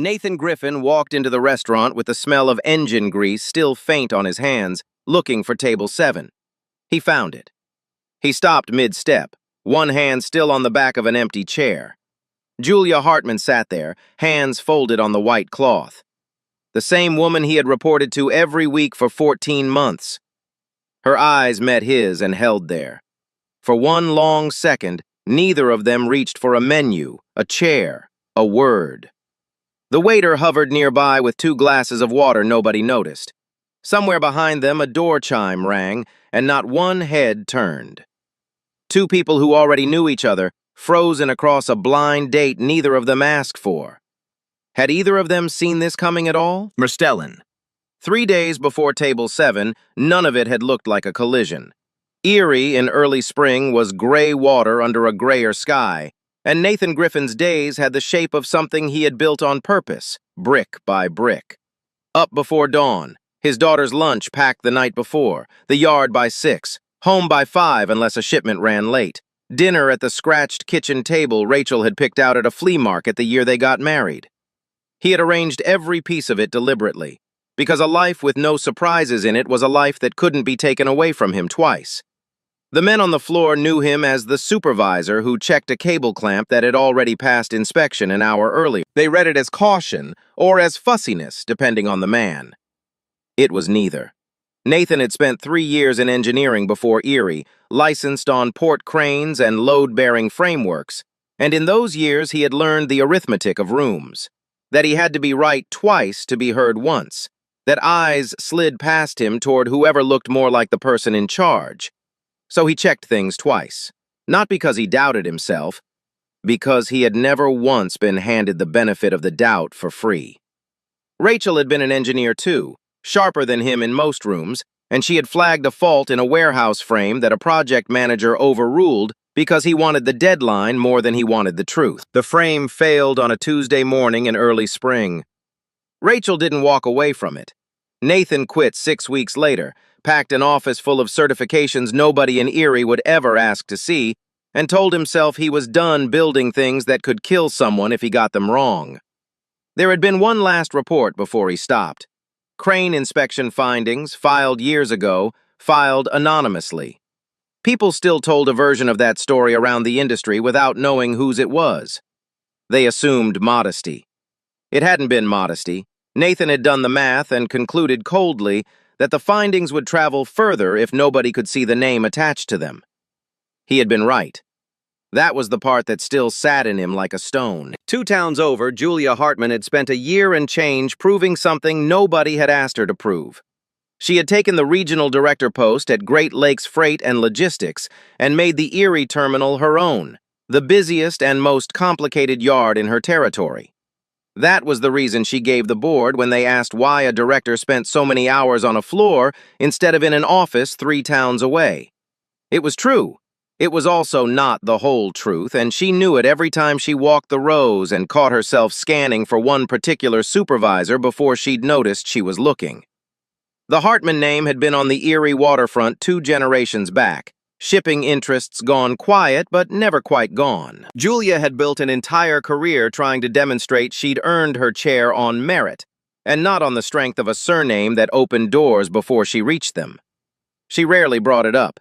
Nathan Griffin walked into the restaurant with the smell of engine grease still faint on his hands, looking for table 7. He found it. He stopped mid-step, one hand still on the back of an empty chair. Julia Hartman sat there, hands folded on the white cloth. The same woman he had reported to every week for 14 months. Her eyes met his and held there. For one long second, neither of them reached for a menu, a chair, a word. The waiter hovered nearby with 2 glasses of water nobody noticed. Somewhere behind them a door chime rang, and not one head turned. 2 people who already knew each other, frozen across a blind date neither of them asked for. Had either of them seen this coming at all? Merstellan. 3 days before table 7, none of it had looked like a collision. Erie in early spring was gray water under a grayer sky, and Nathan Griffin's days had the shape of something he had built on purpose, brick by brick. Up before dawn, his daughter's lunch packed the night before, the yard by 6, home by 5 unless a shipment ran late, dinner at the scratched kitchen table Rachel had picked out at a flea market the year they got married. He had arranged every piece of it deliberately, because a life with no surprises in it was a life that couldn't be taken away from him twice. The men on the floor knew him as the supervisor who checked a cable clamp that had already passed inspection an hour earlier. They read it as caution or as fussiness, depending on the man. It was neither. Nathan had spent 3 years in engineering before Erie, licensed on port cranes and load-bearing frameworks, and in those years he had learned the arithmetic of rooms, that he had to be right twice to be heard once, that eyes slid past him toward whoever looked more like the person in charge. So he checked things twice, not because he doubted himself, because he had never once been handed the benefit of the doubt for free. Rachel had been an engineer too, sharper than him in most rooms, and she had flagged a fault in a warehouse frame that a project manager overruled because he wanted the deadline more than he wanted the truth. The frame failed on a Tuesday morning in early spring. Rachel didn't walk away from it. Nathan quit 6 weeks later, packed an office full of certifications nobody in Erie would ever ask to see, and told himself he was done building things that could kill someone if he got them wrong. There had been one last report before he stopped. Crane inspection findings, filed years ago, filed anonymously. People still told a version of that story around the industry without knowing whose it was. They assumed modesty. It hadn't been modesty. Nathan had done the math and concluded coldly that the findings would travel further if nobody could see the name attached to them. He had been right. That was the part that still sat in him like a stone. 2 towns over, Julia Hartman had spent a year and change proving something nobody had asked her to prove. She had taken the regional director post at Great Lakes Freight and Logistics and made the Erie terminal her own, the busiest and most complicated yard in her territory. That was the reason she gave the board when they asked why a director spent so many hours on a floor instead of in an office 3 towns away. It was true. It was also not the whole truth, and she knew it every time she walked the rows and caught herself scanning for one particular supervisor before she'd noticed she was looking. The Hartman name had been on the Erie waterfront 2 generations back. Shipping interests gone quiet, but never quite gone. Julia had built an entire career trying to demonstrate she'd earned her chair on merit, and not on the strength of a surname that opened doors before she reached them. She rarely brought it up,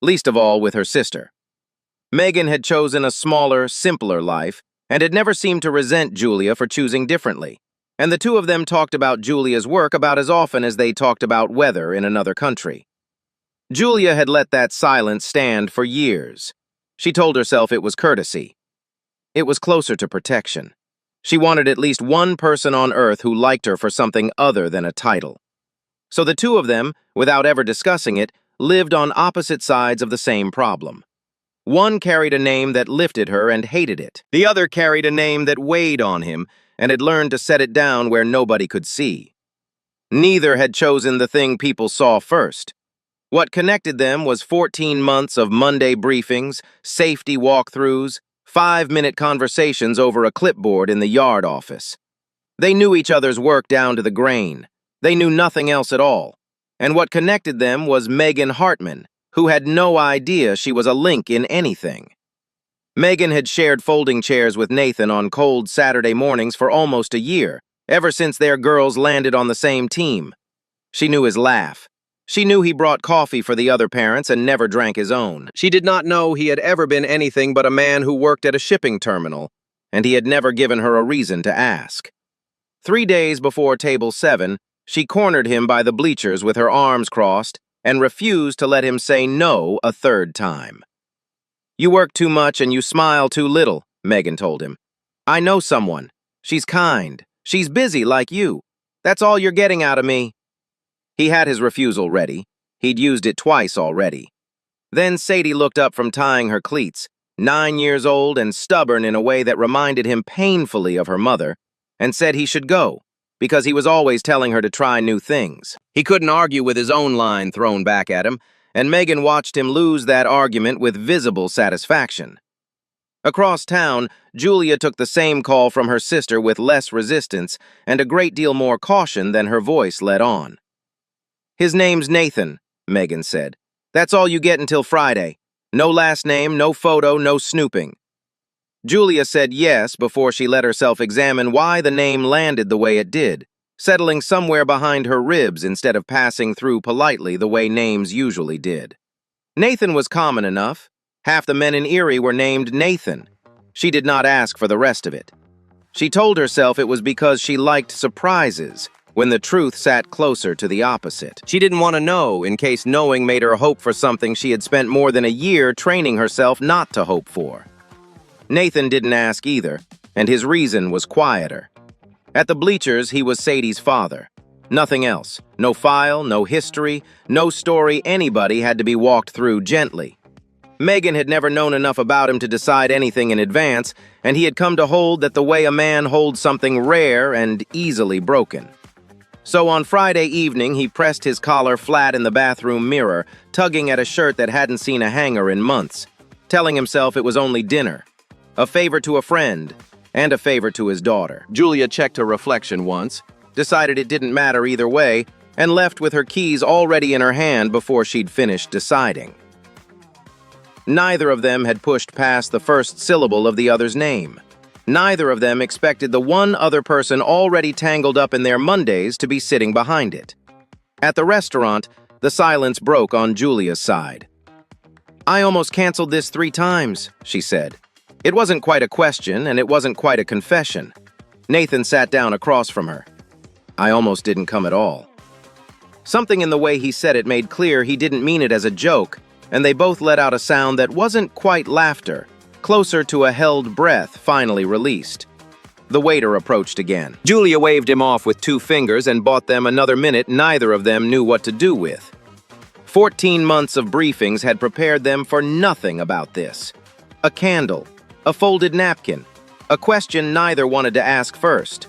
least of all with her sister. Megan had chosen a smaller, simpler life, and had never seemed to resent Julia for choosing differently, and the 2 of them talked about Julia's work about as often as they talked about weather in another country. Julia had let that silence stand for years. She told herself it was courtesy. It was closer to protection. She wanted at least one person on earth who liked her for something other than a title. So the 2 of them, without ever discussing it, lived on opposite sides of the same problem. One carried a name that lifted her and hated it. The other carried a name that weighed on him and had learned to set it down where nobody could see. Neither had chosen the thing people saw first. What connected them was 14 months of Monday briefings, safety walkthroughs, 5-minute conversations over a clipboard in the yard office. They knew each other's work down to the grain. They knew nothing else at all. And what connected them was Megan Hartman, who had no idea she was a link in anything. Megan had shared folding chairs with Nathan on cold Saturday mornings for almost a year, ever since their girls landed on the same team. She knew his laugh. She knew he brought coffee for the other parents and never drank his own. She did not know he had ever been anything but a man who worked at a shipping terminal, and he had never given her a reason to ask. 3 days before Table 7, she cornered him by the bleachers with her arms crossed and refused to let him say no a third time. "You work too much and you smile too little," Megan told him. "I know someone. She's kind. She's busy like you. That's all you're getting out of me." He had his refusal ready. He'd used it twice already. Then Sadie looked up from tying her cleats, 9 years old and stubborn in a way that reminded him painfully of her mother, and said he should go, because he was always telling her to try new things. He couldn't argue with his own line thrown back at him, and Megan watched him lose that argument with visible satisfaction. Across town, Julia took the same call from her sister with less resistance and a great deal more caution than her voice let on. "His name's Nathan," Megan said. "That's all you get until Friday. No last name, no photo, no snooping." Julia said yes before she let herself examine why the name landed the way it did, settling somewhere behind her ribs instead of passing through politely the way names usually did. Nathan was common enough. Half the men in Erie were named Nathan. She did not ask for the rest of it. She told herself it was because she liked surprises, when the truth sat closer to the opposite. She didn't want to know, in case knowing made her hope for something she had spent more than a year training herself not to hope for. Nathan didn't ask either, and his reason was quieter. At the bleachers, he was Sadie's father. Nothing else. No file, no history, no story anybody had to be walked through gently. Megan had never known enough about him to decide anything in advance, and he had come to hold that the way a man holds something rare and easily broken. So on Friday evening, he pressed his collar flat in the bathroom mirror, tugging at a shirt that hadn't seen a hanger in months, telling himself it was only dinner, a favor to a friend, and a favor to his daughter. Julia checked her reflection once, decided it didn't matter either way, and left with her keys already in her hand before she'd finished deciding. Neither of them had pushed past the first syllable of the other's name. Neither of them expected the one other person already tangled up in their Mondays to be sitting behind it. At the restaurant, the silence broke on Julia's side. "I almost canceled this 3 times, she said. It wasn't quite a question, and it wasn't quite a confession. Nathan sat down across from her. "I almost didn't come at all." Something in the way he said it made clear he didn't mean it as a joke, and they both let out a sound that wasn't quite laughter, closer to a held breath finally released. The waiter approached again. Julia waved him off with 2 fingers and bought them another minute neither of them knew what to do with. 14 months of briefings had prepared them for nothing about this. A candle, a folded napkin, a question neither wanted to ask first.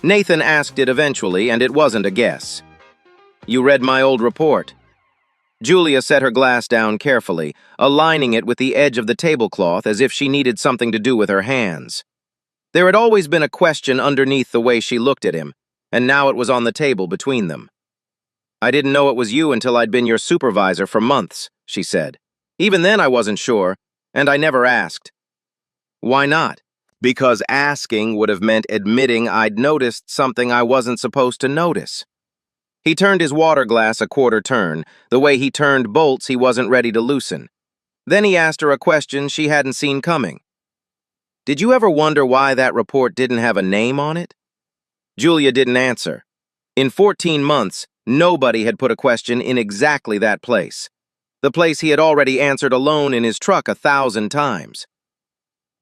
Nathan asked it eventually, and it wasn't a guess. "You read my old report?" Julia set her glass down carefully, aligning it with the edge of the tablecloth as if she needed something to do with her hands. There had always been a question underneath the way she looked at him, and now it was on the table between them. "I didn't know it was you until I'd been your supervisor for months," she said. "Even then I wasn't sure, and I never asked." "Why not?" "Because asking would have meant admitting I'd noticed something I wasn't supposed to notice." He turned his water glass a quarter turn, the way he turned bolts he wasn't ready to loosen. Then he asked her a question she hadn't seen coming. "Did you ever wonder why that report didn't have a name on it?" Julia didn't answer. In 14 months, nobody had put a question in exactly that place. The place he had already answered alone in his truck 1,000 times.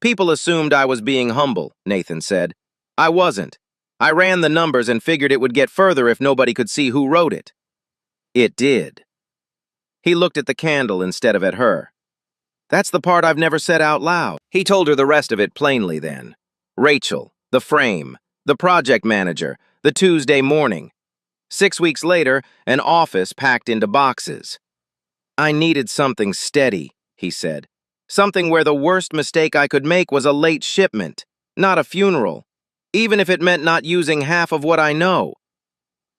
"People assumed I was being humble," Nathan said. "I wasn't. I ran the numbers and figured it would get further if nobody could see who wrote it." It did. He looked at the candle instead of at her. "That's the part I've never said out loud." He told her the rest of it plainly then. Rachel, the frame, the project manager, the Tuesday morning. 6 weeks later, an office packed into boxes. "I needed something steady," he said. "Something where the worst mistake I could make was a late shipment, not a funeral. Even if it meant not using half of what I know."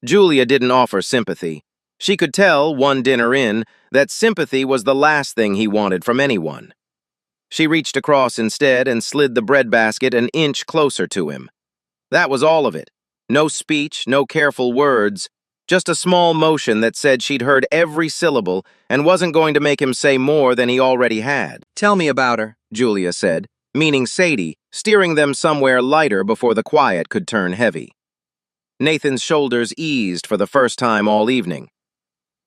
Julia didn't offer sympathy. She could tell, one dinner in, that sympathy was the last thing he wanted from anyone. She reached across instead and slid the breadbasket an inch closer to him. That was all of it. No speech, no careful words, just a small motion that said she'd heard every syllable and wasn't going to make him say more than he already had. "Tell me about her," Julia said, meaning Sadie, steering them somewhere lighter before the quiet could turn heavy. Nathan's shoulders eased for the first time all evening.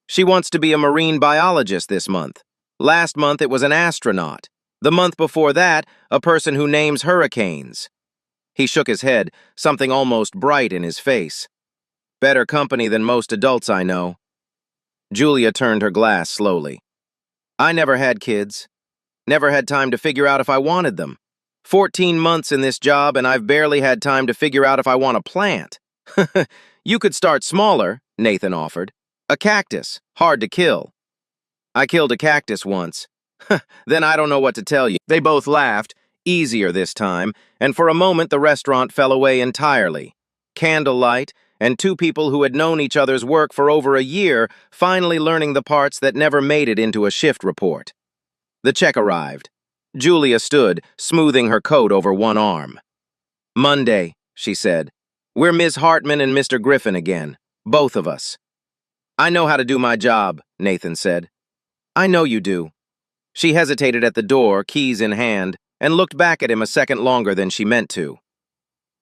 She wants to be a marine biologist this month. Last month it was an astronaut. The month before that, a person who names hurricanes. He shook his head, something almost bright in his face. Better company than most adults I know. Julia turned her glass slowly. I never had kids. Never had time to figure out if I wanted them. 14 months in this job and I've barely had time to figure out if I want a plant. You could start smaller, Nathan offered. A cactus, hard to kill. I killed a cactus once. Then I don't know what to tell you. They both laughed, easier this time, and for a moment the restaurant fell away entirely. Candlelight, and two people who had known each other's work for over a year finally learning the parts that never made it into a shift report. The check arrived. Julia stood, smoothing her coat over one arm. Monday, she said. We're Ms. Hartman and Mr. Griffin again, both of us. I know how to do my job, Nathan said. I know you do. She hesitated at the door, keys in hand, and looked back at him a second longer than she meant to.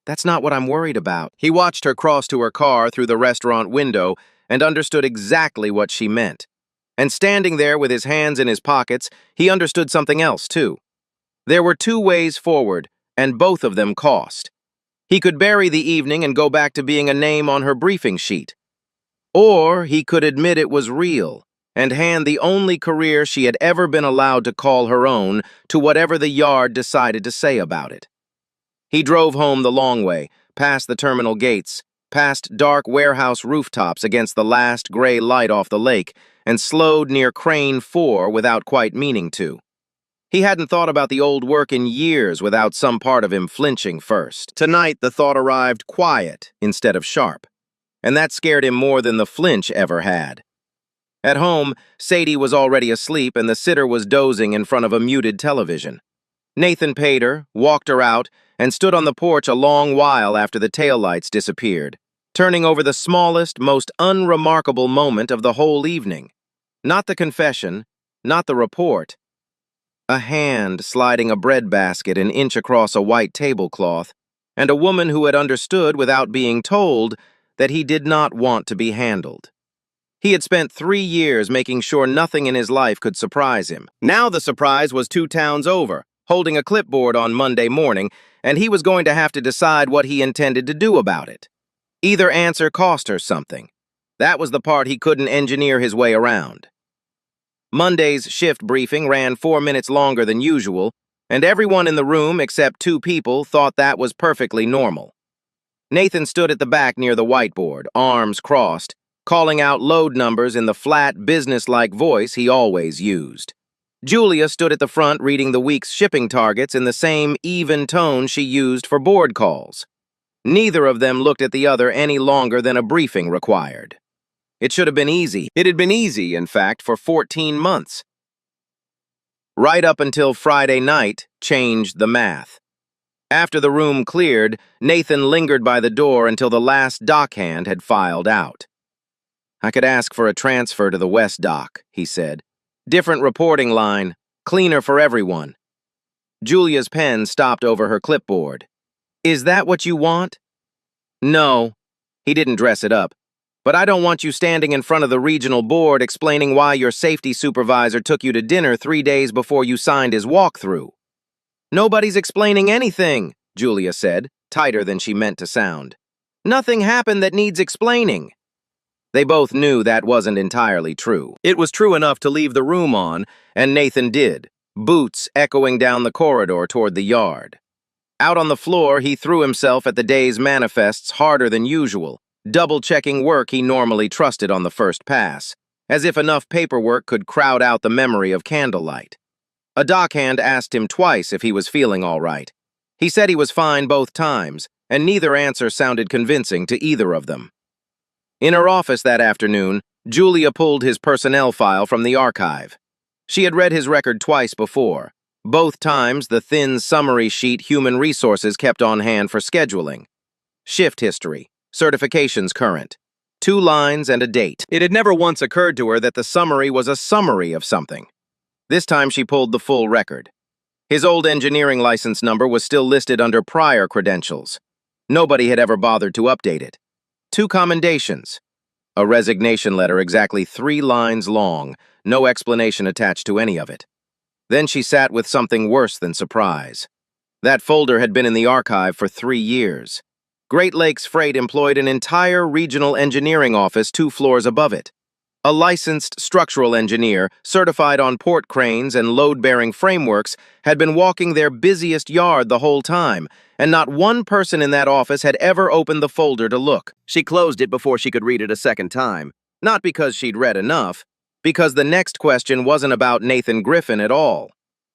That's not what I'm worried about. He watched her cross to her car through the restaurant window and understood exactly what she meant. And standing there with his hands in his pockets, he understood something else, too. There were two ways forward, and both of them cost. He could bury the evening and go back to being a name on her briefing sheet. Or he could admit it was real and hand the only career she had ever been allowed to call her own to whatever the Yard decided to say about it. He drove home the long way, past the terminal gates, past dark warehouse rooftops against the last gray light off the lake, and slowed near Crane 4 without quite meaning to. He hadn't thought about the old work in years without some part of him flinching first. Tonight, the thought arrived quiet instead of sharp, and that scared him more than the flinch ever had. At home, Sadie was already asleep and the sitter was dozing in front of a muted television. Nathan paid her, walked her out, and stood on the porch a long while after the taillights disappeared, turning over the smallest, most unremarkable moment of the whole evening. Not the confession, not the report. A hand sliding a breadbasket an inch across a white tablecloth, and a woman who had understood without being told that he did not want to be handled. He had spent 3 years making sure nothing in his life could surprise him. Now the surprise was 2 towns over, holding a clipboard on Monday morning, and he was going to have to decide what he intended to do about it. Either answer cost her something. That was the part he couldn't engineer his way around. Monday's shift briefing ran 4 minutes longer than usual, and everyone in the room except 2 people thought that was perfectly normal. Nathan stood at the back near the whiteboard, arms crossed, calling out load numbers in the flat, business-like voice he always used. Julia stood at the front reading the week's shipping targets in the same even tone she used for board calls. Neither of them looked at the other any longer than a briefing required. It should have been easy. It had been easy, in fact, for 14 months. Right up until Friday night changed the math. After the room cleared, Nathan lingered by the door until the last dockhand had filed out. I could ask for a transfer to the West Dock, he said. Different reporting line, cleaner for everyone. Julia's pen stopped over her clipboard. Is that what you want? No. He didn't dress it up. But I don't want you standing in front of the regional board explaining why your safety supervisor took you to dinner 3 days before you signed his walkthrough. Nobody's explaining anything, Julia said, tighter than she meant to sound. Nothing happened that needs explaining. They both knew that wasn't entirely true. It was true enough to leave the room on, and Nathan did, boots echoing down the corridor toward the Yard. Out on the floor, he threw himself at the day's manifests harder than usual, double-checking work he normally trusted on the first pass, as if enough paperwork could crowd out the memory of candlelight. A dockhand asked him twice if he was feeling all right. He said he was fine both times, and neither answer sounded convincing to either of them. In her office that afternoon, Julia pulled his personnel file from the archive. She had read his record twice before, Both times, the thin summary sheet human resources kept on hand for scheduling. Shift history, certifications current, 2 lines and a date. It had never once occurred to her that the summary was a summary of something. This time she pulled the full record. His old engineering license number was still listed under prior credentials. Nobody had ever bothered to update it. 2 commendations. A resignation letter exactly 3 lines long, no explanation attached to any of it. Then she sat with something worse than surprise. That folder had been in the archive for 3 years. Great Lakes Freight employed an entire regional engineering office 2 floors above it. A licensed structural engineer, certified on port cranes and load-bearing frameworks, had been walking their busiest yard the whole time, and not one person in that office had ever opened the folder to look. She closed it before she could read it a second time. Not because she'd read enough, because the next question wasn't about Nathan Griffin at all.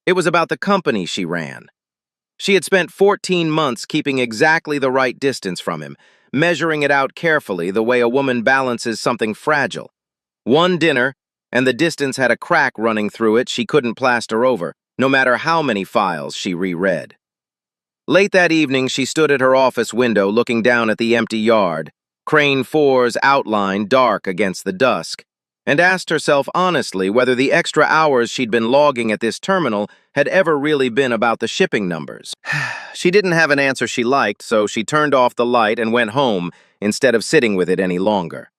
It was about the company she ran. She had spent 14 months keeping exactly the right distance from him, measuring it out carefully the way a woman balances something fragile. One dinner, and the distance had a crack running through it she couldn't plaster over, no matter how many files she reread. Late that evening, she stood at her office window looking down at the empty yard, Crane 4's outline dark against the dusk, and asked herself honestly whether the extra hours she'd been logging at this terminal had ever really been about the shipping numbers. She didn't have an answer she liked, so she turned off the light and went home instead of sitting with it any longer.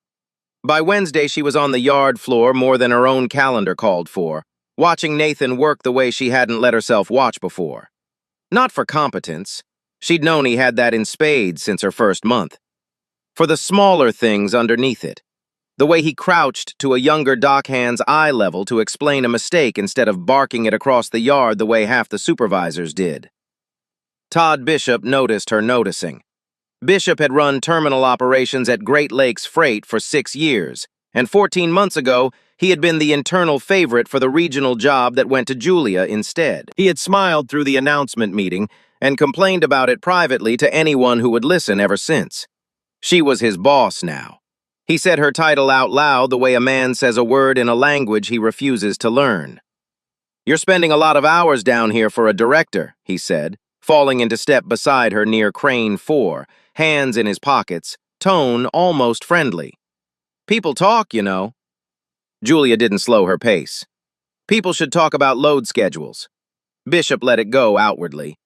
By Wednesday, she was on the yard floor more than her own calendar called for, watching Nathan work the way she hadn't let herself watch before. Not for competence. She'd known he had that in spades since her first month. For the smaller things underneath it. The way he crouched to a younger dockhand's eye level to explain a mistake instead of barking it across the yard the way half the supervisors did. Todd Bishop noticed her noticing. Bishop had run terminal operations at Great Lakes Freight for 6 years, and 14 months ago, he had been the internal favorite for the regional job that went to Julia instead. He had smiled through the announcement meeting and complained about it privately to anyone who would listen ever since. She was his boss now. He said her title out loud the way a man says a word in a language he refuses to learn. "You're spending a lot of hours down here for a director," he said, falling into step beside her near Crane 4, hands in his pockets, tone almost friendly. "People talk, you know." Julia didn't slow her pace. "People should talk about load schedules." Bishop let it go outwardly.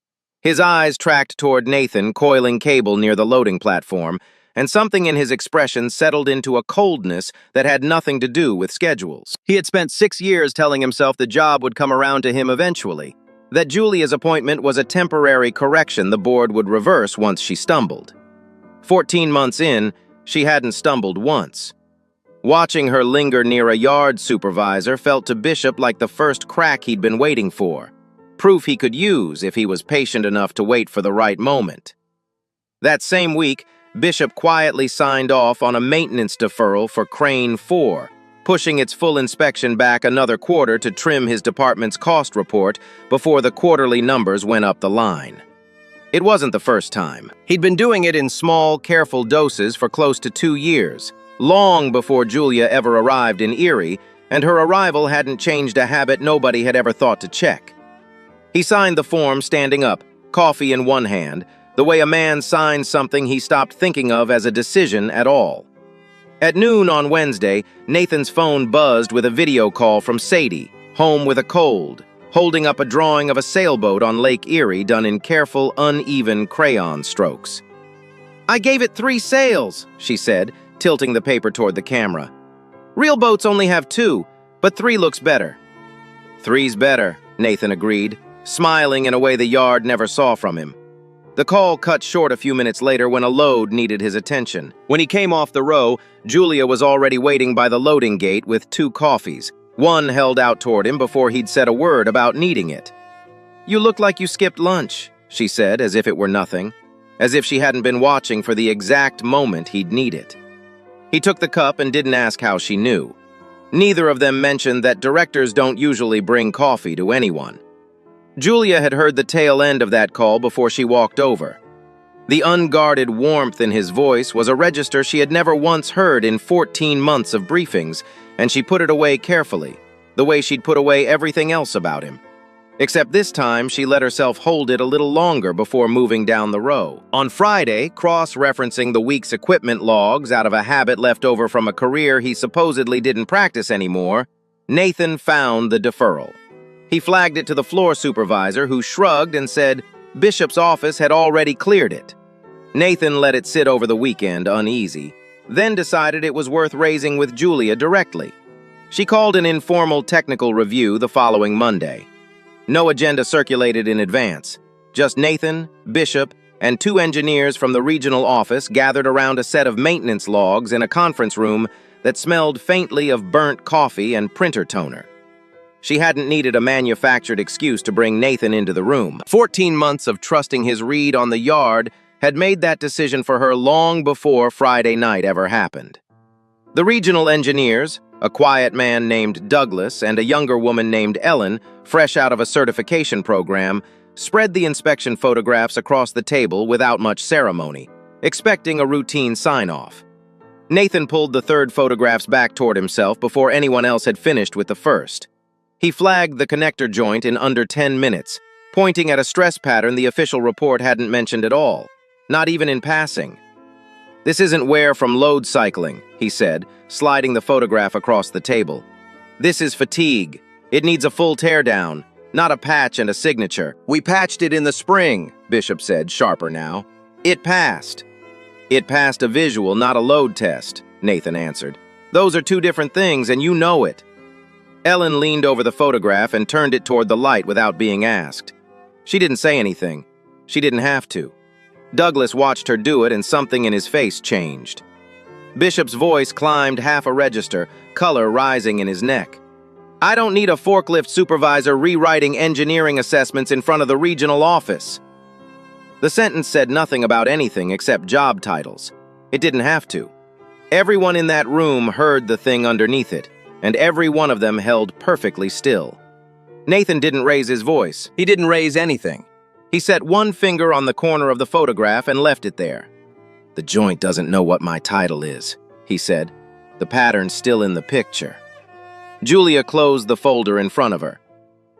His eyes tracked toward Nathan coiling cable near the loading platform, and something in his expression settled into a coldness that had nothing to do with schedules. He had spent 6 years telling himself the job would come around to him eventually, that Julia's appointment was a temporary correction the board would reverse once she stumbled. 14 months in, she hadn't stumbled once. Watching her linger near a yard supervisor felt to Bishop like the first crack he'd been waiting for, proof he could use if he was patient enough to wait for the right moment. That same week, Bishop quietly signed off on a maintenance deferral for Crane 4, pushing its full inspection back another quarter to trim his department's cost report before the quarterly numbers went up the line. It wasn't the first time. He'd been doing it in small, careful doses for close to 2 years, long before Julia ever arrived in Erie, and her arrival hadn't changed a habit nobody had ever thought to check. He signed the form standing up, coffee in one hand, the way a man signs something he stopped thinking of as a decision at all. At noon on Wednesday, Nathan's phone buzzed with a video call from Sadie, home with a cold, holding up a drawing of a sailboat on Lake Erie done in careful, uneven crayon strokes. "I gave it 3 sails," she said, tilting the paper toward the camera. "Real boats only have 2, but 3 looks better." "Three's better," Nathan agreed, smiling in a way the yard never saw from him. The call cut short a few minutes later when a load needed his attention. When he came off the row, Julia was already waiting by the loading gate with 2 coffees, one held out toward him before he'd said a word about needing it. "You look like you skipped lunch," she said, as if it were nothing, as if she hadn't been watching for the exact moment he'd need it. He took the cup and didn't ask how she knew. Neither of them mentioned that directors don't usually bring coffee to anyone. Julia had heard the tail end of that call before she walked over. The unguarded warmth in his voice was a register she had never once heard in 14 months of briefings, and she put it away carefully, the way she'd put away everything else about him. Except this time, she let herself hold it a little longer before moving down the row. On Friday, cross-referencing the week's equipment logs out of a habit left over from a career he supposedly didn't practice anymore, Nathan found the deferral. He flagged it to the floor supervisor, who shrugged and said Bishop's office had already cleared it. Nathan let it sit over the weekend, uneasy, then decided it was worth raising with Julia directly. She called an informal technical review the following Monday. No agenda circulated in advance. Just Nathan, Bishop, and 2 engineers from the regional office gathered around a set of maintenance logs in a conference room that smelled faintly of burnt coffee and printer toner. She hadn't needed a manufactured excuse to bring Nathan into the room. 14 months of trusting his read on the yard had made that decision for her long before Friday night ever happened. The regional engineers, a quiet man named Douglas and a younger woman named Ellen, fresh out of a certification program, spread the inspection photographs across the table without much ceremony, expecting a routine sign-off. Nathan pulled the 3rd photographs back toward himself before anyone else had finished with the 1st. He flagged the connector joint in under 10 minutes, pointing at a stress pattern the official report hadn't mentioned at all, not even in passing. "This isn't wear from load cycling," he said, sliding the photograph across the table. "This is fatigue. It needs a full teardown, not a patch and a signature." "We patched it in the spring," Bishop said, sharper now. "It passed." "It passed a visual, not a load test," Nathan answered. "Those are 2 different things, and you know it." Ellen leaned over the photograph and turned it toward the light without being asked. She didn't say anything. She didn't have to. Douglas watched her do it, and something in his face changed. Bishop's voice climbed half a register, color rising in his neck. "I don't need a forklift supervisor rewriting engineering assessments in front of the regional office." The sentence said nothing about anything except job titles. It didn't have to. Everyone in that room heard the thing underneath it, and every one of them held perfectly still. Nathan didn't raise his voice. He didn't raise anything. He set one finger on the corner of the photograph and left it there. "The joint doesn't know what my title is," he said. "The pattern's still in the picture." Julia closed the folder in front of her.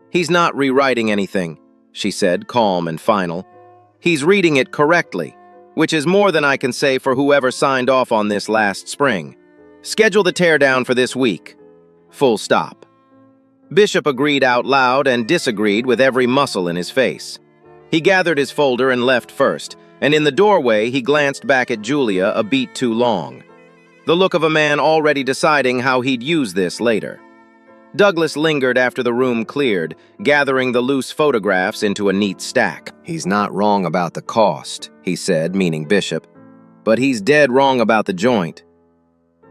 "He's not rewriting anything," she said, calm and final. "He's reading it correctly, which is more than I can say for whoever signed off on this last spring. Schedule the teardown for this week. Full stop." Bishop agreed out loud and disagreed with every muscle in his face. He gathered his folder and left first, and in the doorway he glanced back at Julia a beat too long. The look of a man already deciding how he'd use this later. Douglas lingered after the room cleared, gathering the loose photographs into a neat stack. "He's not wrong about the cost," he said, meaning Bishop, "but he's dead wrong about the joint."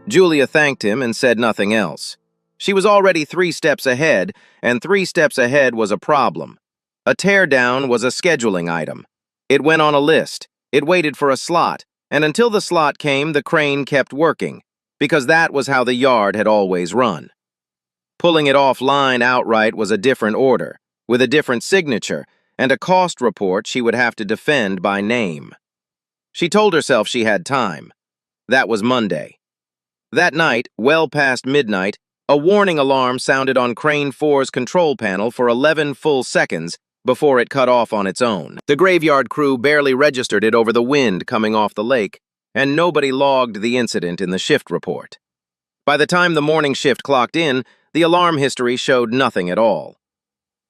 Julia thanked him and said nothing else. She was already 3 steps ahead, and 3 steps ahead was a problem. A teardown was a scheduling item. It went on a list, it waited for a slot, and until the slot came, the crane kept working, because that was how the yard had always run. Pulling it offline outright was a different order, with a different signature, and a cost report she would have to defend by name. She told herself she had time. That was Monday. That night, well past midnight, a warning alarm sounded on Crane 4's control panel for 11 full seconds before it cut off on its own. The graveyard crew barely registered it over the wind coming off the lake, and nobody logged the incident in the shift report. By the time the morning shift clocked in, the alarm history showed nothing at all.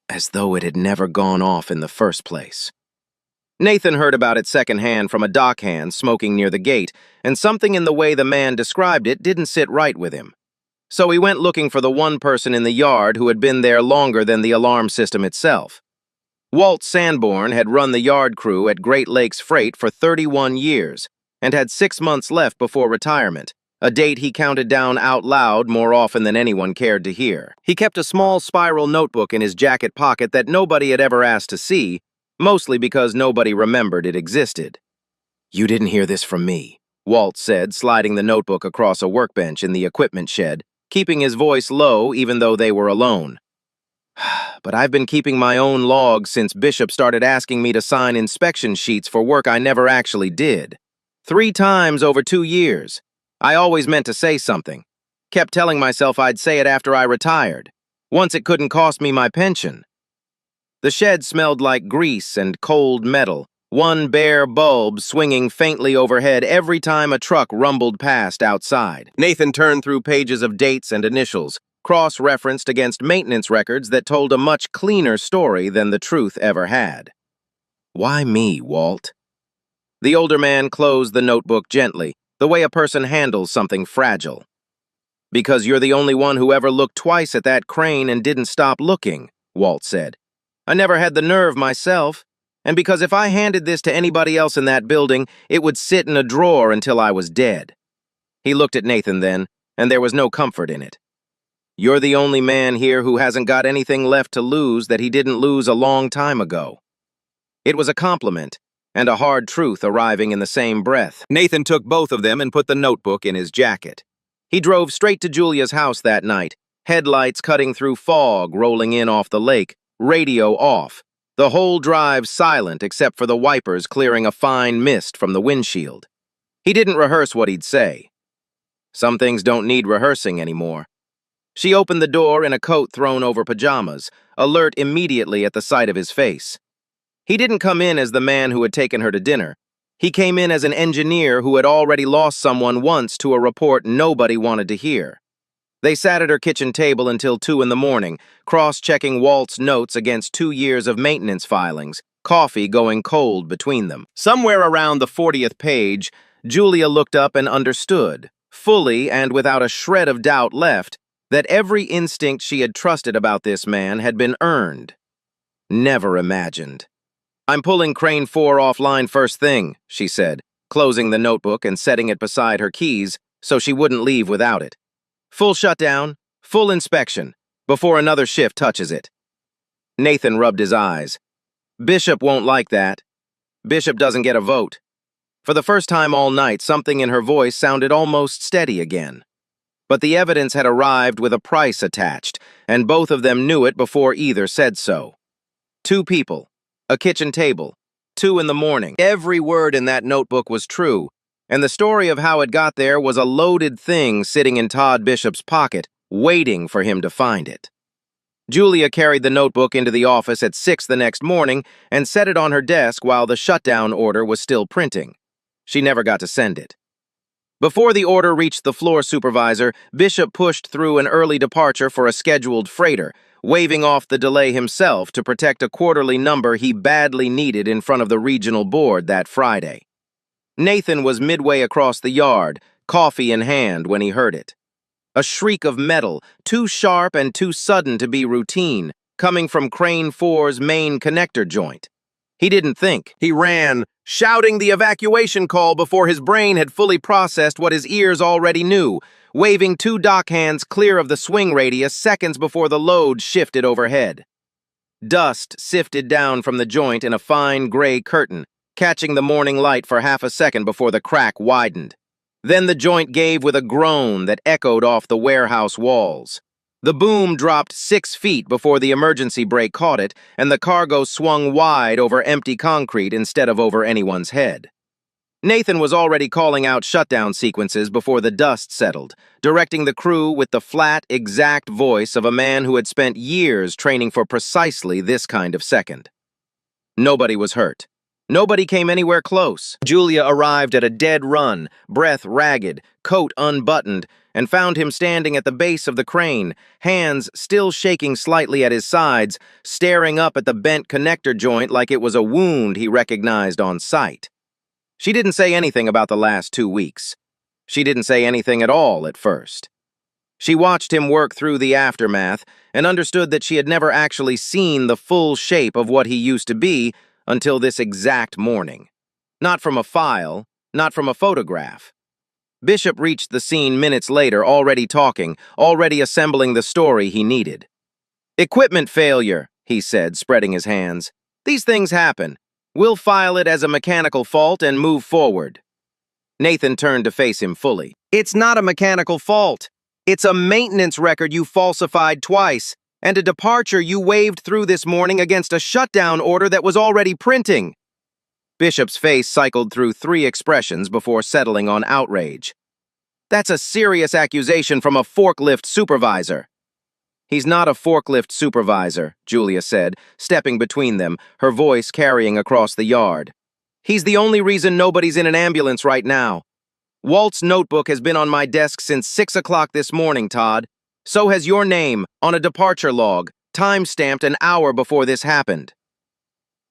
As though it had never gone off in the first place. Nathan heard about it secondhand from a dockhand smoking near the gate, and something in the way the man described it didn't sit right with him. So he went looking for the one person in the yard who had been there longer than the alarm system itself. Walt Sanborn had run the yard crew at Great Lakes Freight for 31 years and had 6 months left before retirement, a date he counted down out loud more often than anyone cared to hear. He kept a small spiral notebook in his jacket pocket that nobody had ever asked to see, mostly because nobody remembered it existed. "You didn't hear this from me," Walt said, sliding the notebook across a workbench in the equipment shed, keeping his voice low even though they were alone. "But I've been keeping my own logs since Bishop started asking me to sign inspection sheets for work I never actually did. 3 times over 2 years. I always meant to say something. Kept telling myself I'd say it after I retired. Once it couldn't cost me my pension." The shed smelled like grease and cold metal, one bare bulb swinging faintly overhead every time a truck rumbled past outside. Nathan turned through pages of dates and initials, cross-referenced against maintenance records that told a much cleaner story than the truth ever had. Why me, Walt? The older man closed the notebook gently, the way a person handles something fragile. Because you're the only one who ever looked twice at that crane and didn't stop looking, Walt said. I never had the nerve myself, and because if I handed this to anybody else in that building, it would sit in a drawer until I was dead. He looked at Nathan then, and there was no comfort in it. You're the only man here who hasn't got anything left to lose that he didn't lose a long time ago. It was a compliment, and a hard truth arriving in the same breath. Nathan took both of them and put the notebook in his jacket. He drove straight to Julia's house that night, headlights cutting through fog rolling in off the lake, radio off, the whole drive silent except for the wipers clearing a fine mist from the windshield. He didn't rehearse what he'd say. Some things don't need rehearsing anymore. She opened the door in a coat thrown over pajamas, alert immediately at the sight of his face. He didn't come in as the man who had taken her to dinner. He came in as an engineer who had already lost someone once to a report nobody wanted to hear. They sat at her kitchen table until 2 in the morning, cross-checking Walt's notes against 2 years of maintenance filings, coffee going cold between them. Somewhere around the 40th page, Julia looked up and understood, fully and without a shred of doubt left, that every instinct she had trusted about this man had been earned. Never imagined. I'm pulling Crane 4 offline first thing, she said, closing the notebook and setting it beside her keys so she wouldn't leave without it. Full shutdown, full inspection, before another shift touches it. Nathan rubbed his eyes. Bishop won't like that. Bishop doesn't get a vote. For the first time all night, something in her voice sounded almost steady again. But the evidence had arrived with a price attached, and both of them knew it before either said so. 2 people, a kitchen table, 2 in the morning. Every word in that notebook was true, and the story of how it got there was a loaded thing sitting in Todd Bishop's pocket, waiting for him to find it. Julia carried the notebook into the office at 6 the next morning and set it on her desk while the shutdown order was still printing. She never got to send it. Before the order reached the floor supervisor, Bishop pushed through an early departure for a scheduled freighter, waving off the delay himself to protect a quarterly number he badly needed in front of the regional board that Friday. Nathan was midway across the yard, coffee in hand, when he heard it. A shriek of metal, too sharp and too sudden to be routine, coming from Crane 4's main connector joint. He didn't think. He ran, shouting the evacuation call before his brain had fully processed what his ears already knew, waving 2 dock hands clear of the swing radius seconds before the load shifted overhead. Dust sifted down from the joint in a fine gray curtain, catching the morning light for half a second before the crack widened. Then the joint gave with a groan that echoed off the warehouse walls. The boom dropped 6 feet before the emergency brake caught it, and the cargo swung wide over empty concrete instead of over anyone's head. Nathan was already calling out shutdown sequences before the dust settled, directing the crew with the flat, exact voice of a man who had spent years training for precisely this kind of second. Nobody was hurt. Nobody came anywhere close. Julia arrived at a dead run, breath ragged, coat unbuttoned, and found him standing at the base of the crane, hands still shaking slightly at his sides, staring up at the bent connector joint like it was a wound he recognized on sight. She didn't say anything about the last 2 weeks. She didn't say anything at all at first. She watched him work through the aftermath and understood that she had never actually seen the full shape of what he used to be until this exact morning. Not from a file, not from a photograph. Bishop reached the scene minutes later, already talking, already assembling the story he needed. Equipment failure, he said, spreading his hands. These things happen. We'll file it as a mechanical fault and move forward. Nathan turned to face him fully. It's not a mechanical fault. It's a maintenance record you falsified twice, and a departure you waved through this morning against a shutdown order that was already printing. Bishop's face cycled through 3 expressions before settling on outrage. That's a serious accusation from a forklift supervisor. He's not a forklift supervisor, Julia said, stepping between them, her voice carrying across the yard. He's the only reason nobody's in an ambulance right now. Walt's notebook has been on my desk since 6 o'clock this morning, Todd. So has your name, on a departure log, time-stamped an hour before this happened.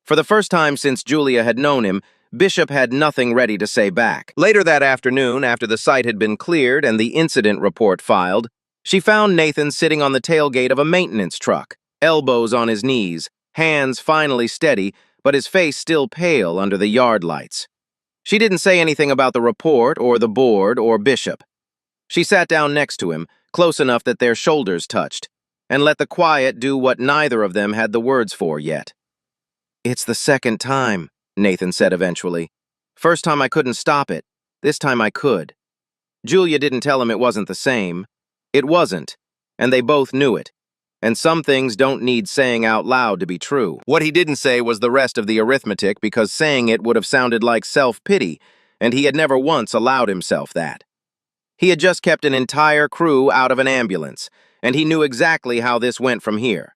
For the first time since Julia had known him, Bishop had nothing ready to say back. Later that afternoon, after the site had been cleared and the incident report filed, she found Nathan sitting on the tailgate of a maintenance truck, elbows on his knees, hands finally steady, but his face still pale under the yard lights. She didn't say anything about the report or the board or Bishop. She sat down next to him, close enough that their shoulders touched, and let the quiet do what neither of them had the words for yet. "It's the second time," Nathan said eventually. "First time I couldn't stop it. This time I could." Julia didn't tell him it wasn't the same. It wasn't, and they both knew it. And some things don't need saying out loud to be true. What he didn't say was the rest of the arithmetic, because saying it would have sounded like self-pity, and he had never once allowed himself that. He had just kept an entire crew out of an ambulance, and he knew exactly how this went from here.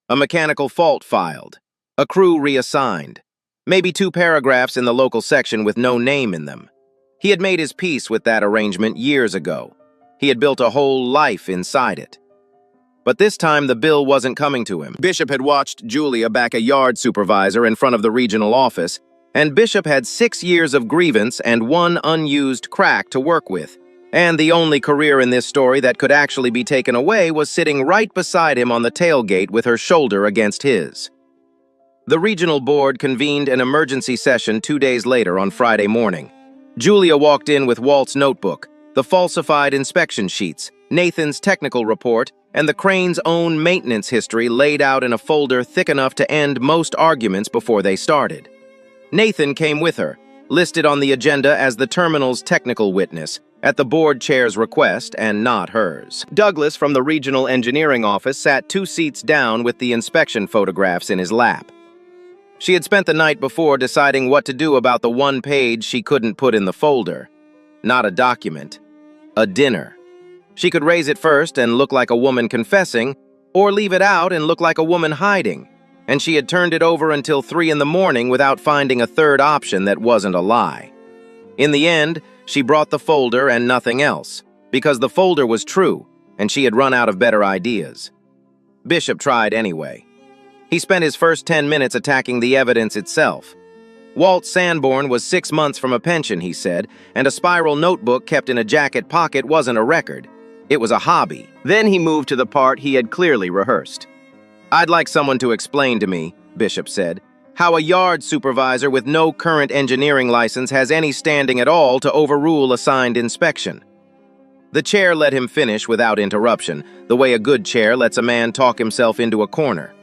A mechanical fault filed. A crew reassigned. Maybe 2 paragraphs in the local section with no name in them. He had made his peace with that arrangement years ago. He had built a whole life inside it. But this time the bill wasn't coming to him. Bishop had watched Julia back a yard supervisor in front of the regional office, and Bishop had 6 years of grievance and 1 unused crack to work with. And the only career in this story that could actually be taken away was sitting right beside him on the tailgate with her shoulder against his. The regional board convened an emergency session 2 days later on Friday morning. Julia walked in with Walt's notebook, the falsified inspection sheets, Nathan's technical report, and the crane's own maintenance history laid out in a folder thick enough to end most arguments before they started. Nathan came with her, listed on the agenda as the terminal's technical witness, at the board chair's request and not hers. Douglas from the regional engineering office sat 2 seats down with the inspection photographs in his lap. She had spent the night before deciding what to do about the 1 page she couldn't put in the folder. Not a document, a dinner. She could raise it first and look like a woman confessing, or leave it out and look like a woman hiding, and she had turned it over until 3 in the morning without finding a third option that wasn't a lie. In the end, she brought the folder and nothing else, because the folder was true, and she had run out of better ideas. Bishop tried anyway. He spent his first 10 minutes attacking the evidence itself. Walt Sanborn was 6 months from a pension, he said, and a spiral notebook kept in a jacket pocket wasn't a record. It was a hobby. Then he moved to the part he had clearly rehearsed. "I'd like someone to explain to me," Bishop said, "how a yard supervisor with no current engineering license has any standing at all to overrule a signed inspection." The chair let him finish without interruption, the way a good chair lets a man talk himself into a corner.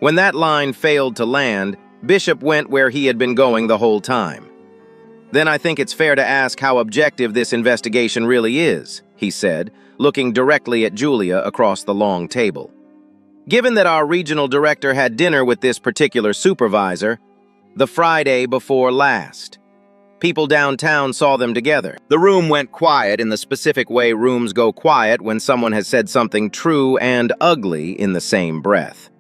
When that line failed to land, Bishop went where he had been going the whole time. "Then I think it's fair to ask how objective this investigation really is," he said, looking directly at Julia across the long table. "Given that our regional director had dinner with this particular supervisor, the Friday before last. People downtown saw them together. The room went quiet in the specific way rooms go quiet when someone has said something true and ugly in the same breath.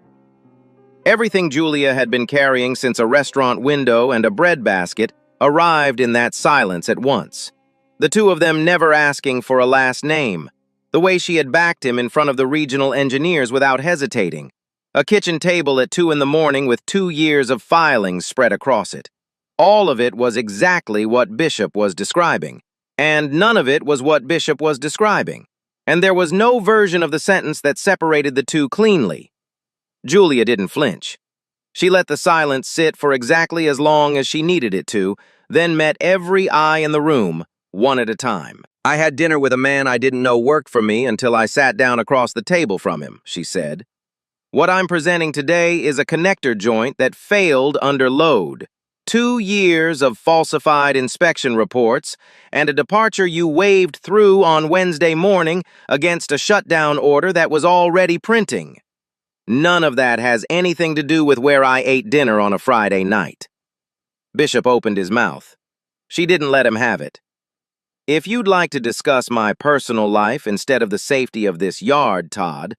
Everything Julia had been carrying since a restaurant window and a bread basket arrived in that silence at once. The 2 of them never asking for a last name, the way she had backed him in front of the regional engineers without hesitating. A kitchen table at 2 in the morning with 2 years of filings spread across it. All of it was exactly what Bishop was describing, and none of it was what Bishop was describing, and there was no version of the sentence that separated the 2 cleanly. Julia didn't flinch. She let the silence sit for exactly as long as she needed it to, then met every eye in the room, one at a time. "I had dinner with a man I didn't know worked for me until I sat down across the table from him," she said. "What I'm presenting today is a connector joint that failed under load. 2 years of falsified inspection reports, and a departure you waved through on Wednesday morning against a shutdown order that was already printing. None of that has anything to do with where I ate dinner on a Friday night." Bishop opened his mouth. She didn't let him have it. "If you'd like to discuss my personal life instead of the safety of this yard, Todd,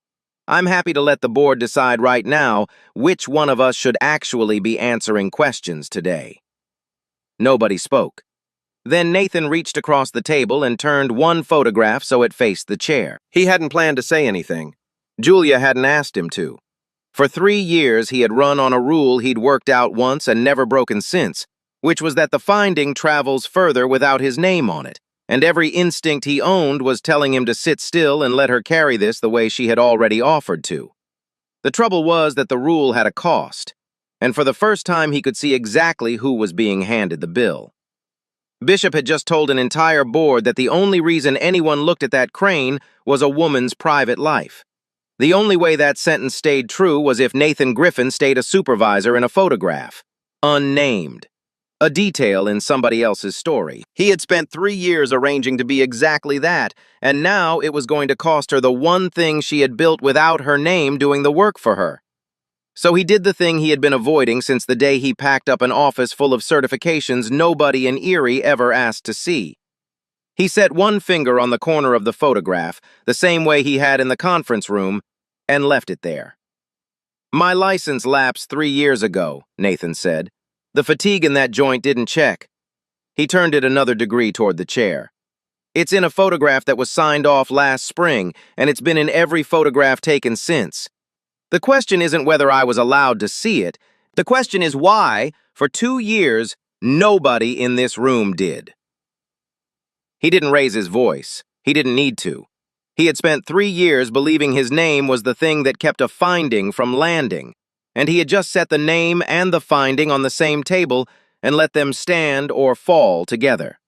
I'm happy to let the board decide right now which one of us should actually be answering questions today. Nobody spoke. Then Nathan reached across the table and turned one photograph so it faced the chair. He hadn't planned to say anything. Julia hadn't asked him to. For 3 years, he had run on a rule he'd worked out once and never broken since, which was that the finding travels further without his name on it, and every instinct he owned was telling him to sit still and let her carry this the way she had already offered to. The trouble was that the rule had a cost, and for the first time he could see exactly who was being handed the bill. Bishop had just told an entire board that the only reason anyone looked at that crane was a woman's private life. The only way that sentence stayed true was if Nathan Griffin stayed a supervisor in a photograph, unnamed, a detail in somebody else's story. He had spent 3 years arranging to be exactly that, and now it was going to cost her the one thing she had built without her name doing the work for her. So he did the thing he had been avoiding since the day he packed up an office full of certifications nobody in Erie ever asked to see. He set one finger on the corner of the photograph, the same way he had in the conference room, and left it there. "My license lapsed 3 years ago," Nathan said. "The fatigue in that joint didn't check." He turned it another degree toward the chair. "It's in a photograph that was signed off last spring, and it's been in every photograph taken since. The question isn't whether I was allowed to see it. The question is why, for 2 years, nobody in this room did." He didn't raise his voice. He didn't need to. He had spent 3 years believing his name was the thing that kept a finding from landing, and he had just set the name and the finding on the same table and let them stand or fall together.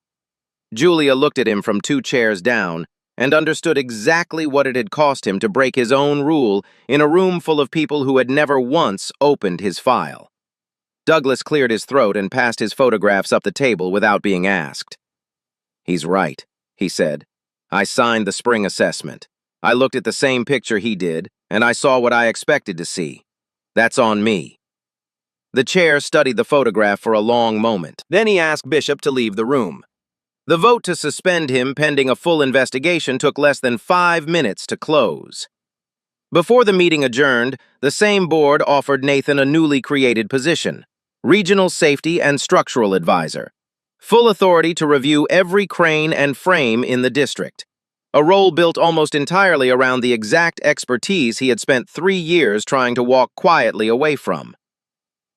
Julia looked at him from 2 chairs down and understood exactly what it had cost him to break his own rule in a room full of people who had never once opened his file. Douglas cleared his throat and passed his photographs up the table without being asked. "He's right," he said. "I signed the spring assessment. I looked at the same picture he did, and I saw what I expected to see. That's on me." The chair studied the photograph for a long moment. Then he asked Bishop to leave the room. The vote to suspend him pending a full investigation took less than 5 minutes to close. Before the meeting adjourned, the same board offered Nathan a newly created position, Regional Safety and Structural Advisor, full authority to review every crane and frame in the district, a role built almost entirely around the exact expertise he had spent 3 years trying to walk quietly away from.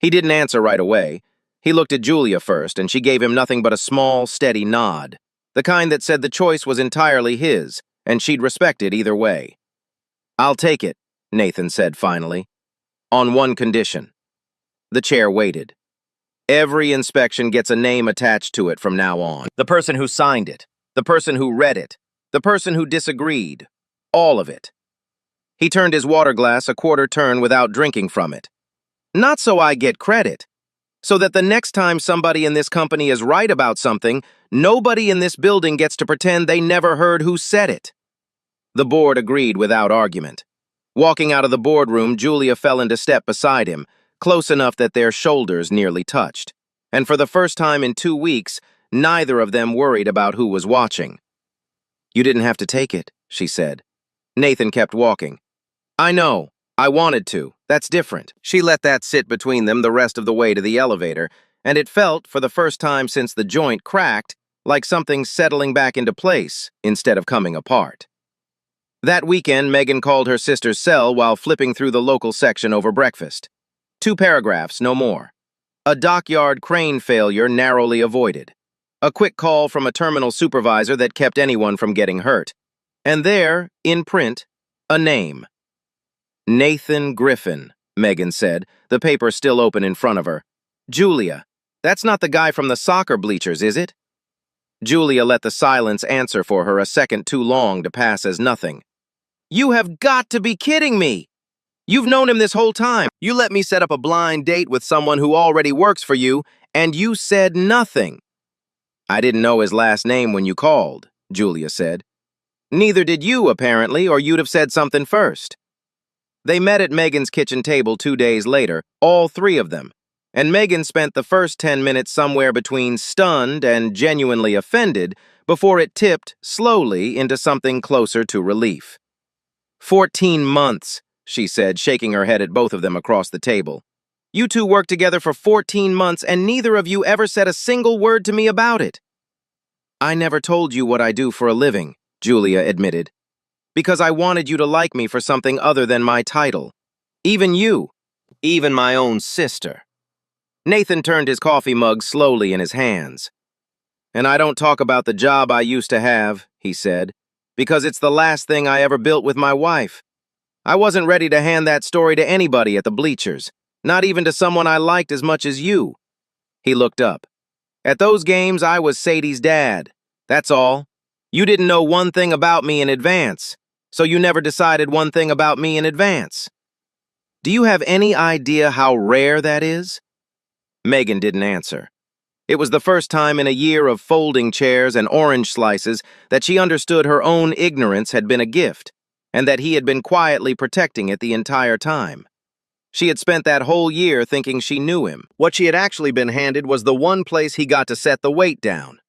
He didn't answer right away. He looked at Julia first, and she gave him nothing but a small, steady nod, the kind that said the choice was entirely his, and she'd respect it either way. "I'll take it," Nathan said finally, "on one condition." The chair waited. "Every inspection gets a name attached to it from now on. The person who signed it, the person who read it, the person who disagreed, all of it." He turned his water glass a quarter turn without drinking from it. "Not so I get credit. So that the next time somebody in this company is right about something, nobody in this building gets to pretend they never heard who said it." The board agreed without argument. Walking out of the boardroom, Julia fell into step beside him, close enough that their shoulders nearly touched. And for the first time in 2 weeks, neither of them worried about who was watching. "You didn't have to take it," she said. Nathan kept walking. "I know. I wanted to. That's different." She let that sit between them the rest of the way to the elevator, and it felt, for the first time since the joint cracked, like something settling back into place instead of coming apart. That weekend, Megan called her sister's cell while flipping through the local section over breakfast. 2 paragraphs, no more. A dockyard crane failure narrowly avoided. A quick call from a terminal supervisor that kept anyone from getting hurt. And there, in print, a name. "Nathan Griffin," Megan said, the paper still open in front of her. "Julia, that's not the guy from the soccer bleachers, is it?" Julia let the silence answer for her a second too long to pass as nothing. "You have got to be kidding me! You've known him this whole time. You let me set up a blind date with someone who already works for you, and you said nothing." "I didn't know his last name when you called," Julia said. "Neither did you, apparently, or you'd have said something first." They met at Megan's kitchen table 2 days later, all 3 of them, and Megan spent the first 10 minutes somewhere between stunned and genuinely offended before it tipped slowly into something closer to relief. 14 months, she said, shaking her head at both of them across the table. You two worked together for 14 months, and neither of you ever said a single word to me about it. I never told you what I do for a living, Julia admitted, because I wanted you to like me for something other than my title. Even you. Even my own sister. Nathan turned his coffee mug slowly in his hands. And I don't talk about the job I used to have, he said, because it's the last thing I ever built with my wife. I wasn't ready to hand that story to anybody at the bleachers. Not even to someone I liked as much as you. He looked up. At those games, I was Sadie's dad. That's all. You didn't know one thing about me in advance, so you never decided one thing about me in advance. Do you have any idea how rare that is? Megan didn't answer. It was the first time in a year of folding chairs and orange slices that she understood her own ignorance had been a gift, and that he had been quietly protecting it the entire time. She had spent that whole year thinking she knew him. What she had actually been handed was the one place he got to set the weight down.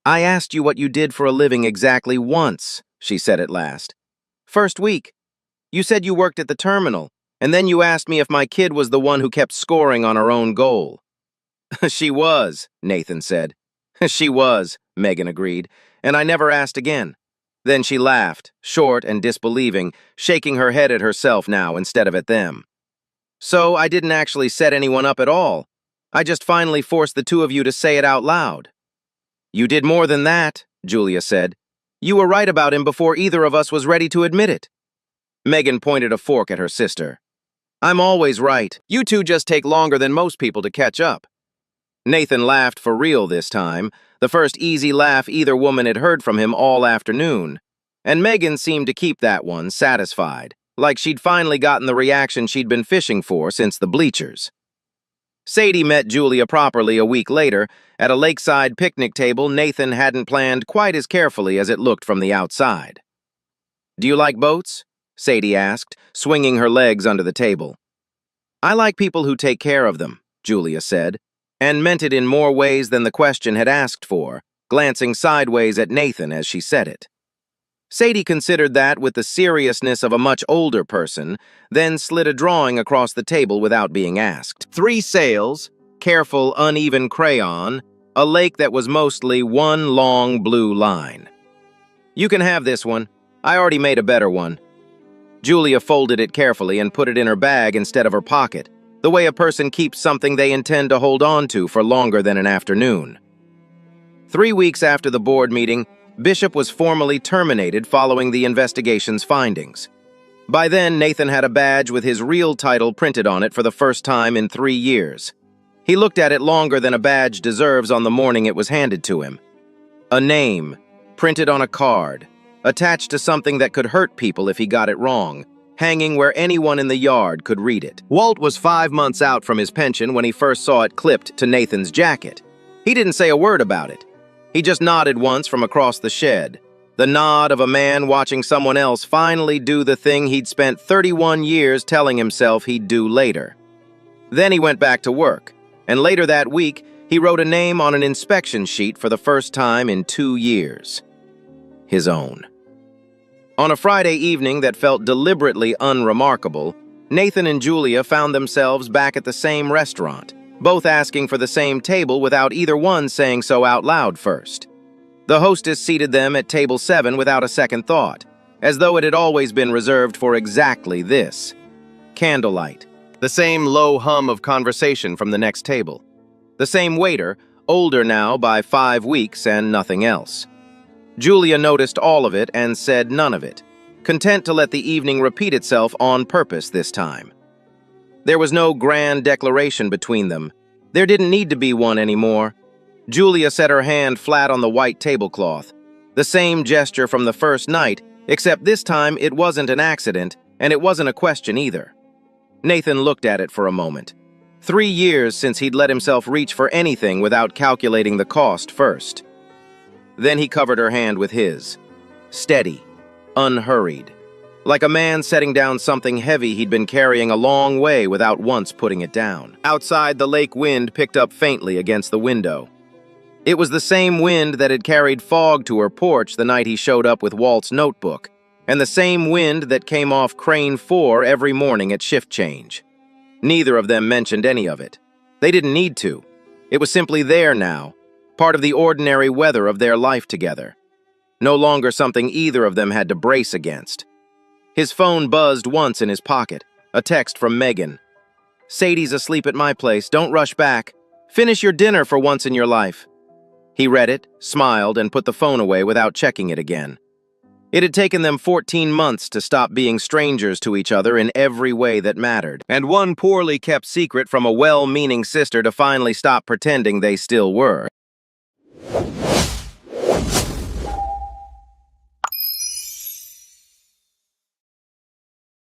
I asked you what you did for a living exactly once, she said at last. First week. You said you worked at the terminal, and then you asked me if my kid was the one who kept scoring on her own goal. She was, Nathan said. She was, Megan agreed, and I never asked again. Then she laughed, short and disbelieving, shaking her head at herself now instead of at them. So I didn't actually set anyone up at all. I just finally forced the two of you to say it out loud. You did more than that, Julia said. You were right about him before either of us was ready to admit it. Megan pointed a fork at her sister. I'm always right. You two just take longer than most people to catch up. Nathan laughed for real this time, the first easy laugh either woman had heard from him all afternoon. And Megan seemed to keep that one satisfied, like she'd finally gotten the reaction she'd been fishing for since the bleachers. Sadie met Julia properly a week later at a lakeside picnic table Nathan hadn't planned quite as carefully as it looked from the outside. Do you like boats? Sadie asked, swinging her legs under the table. I like people who take care of them, Julia said, and meant it in more ways than the question had asked for, glancing sideways at Nathan as she said it. Sadie considered that with the seriousness of a much older person, then slid a drawing across the table without being asked. 3 sails, careful, uneven crayon, a lake that was mostly one long blue line. You can have this one. I already made a better one. Julia folded it carefully and put it in her bag instead of her pocket, the way a person keeps something they intend to hold on to for longer than an afternoon. 3 weeks after the board meeting, Bishop was formally terminated following the investigation's findings. By then, Nathan had a badge with his real title printed on it for the first time in 3 years. He looked at it longer than a badge deserves on the morning it was handed to him. A name, printed on a card, attached to something that could hurt people if he got it wrong, hanging where anyone in the yard could read it. Walt was 5 months out from his pension when he first saw it clipped to Nathan's jacket. He didn't say a word about it. He just nodded once from across the shed, the nod of a man watching someone else finally do the thing he'd spent 31 years telling himself he'd do later. Then he went back to work, and later that week, he wrote a name on an inspection sheet for the first time in 2 years. His own. On a Friday evening that felt deliberately unremarkable, Nathan and Julia found themselves back at the same restaurant, both asking for the same table without either one saying so out loud first. The hostess seated them at table 7 without a second thought, as though it had always been reserved for exactly this. Candlelight. The same low hum of conversation from the next table. The same waiter, older now by 5 weeks and nothing else. Julia noticed all of it and said none of it, content to let the evening repeat itself on purpose this time. There was no grand declaration between them. There didn't need to be one anymore. Julia set her hand flat on the white tablecloth. The same gesture from the first night, except this time it wasn't an accident, and it wasn't a question either. Nathan looked at it for a moment. 3 years since he'd let himself reach for anything without calculating the cost first. Then he covered her hand with his. Steady, unhurried. Like a man setting down something heavy he'd been carrying a long way without once putting it down. Outside, the lake wind picked up faintly against the window. It was the same wind that had carried fog to her porch the night he showed up with Walt's notebook, and the same wind that came off Crane 4 every morning at shift change. Neither of them mentioned any of it. They didn't need to. It was simply there now, part of the ordinary weather of their life together. No longer something either of them had to brace against. His phone buzzed once in his pocket, a text from Megan. "Sadie's asleep at my place, don't rush back. Finish your dinner for once in your life." He read it, smiled, and put the phone away without checking it again. It had taken them 14 months to stop being strangers to each other in every way that mattered, and one poorly kept secret from a well-meaning sister to finally stop pretending they still were.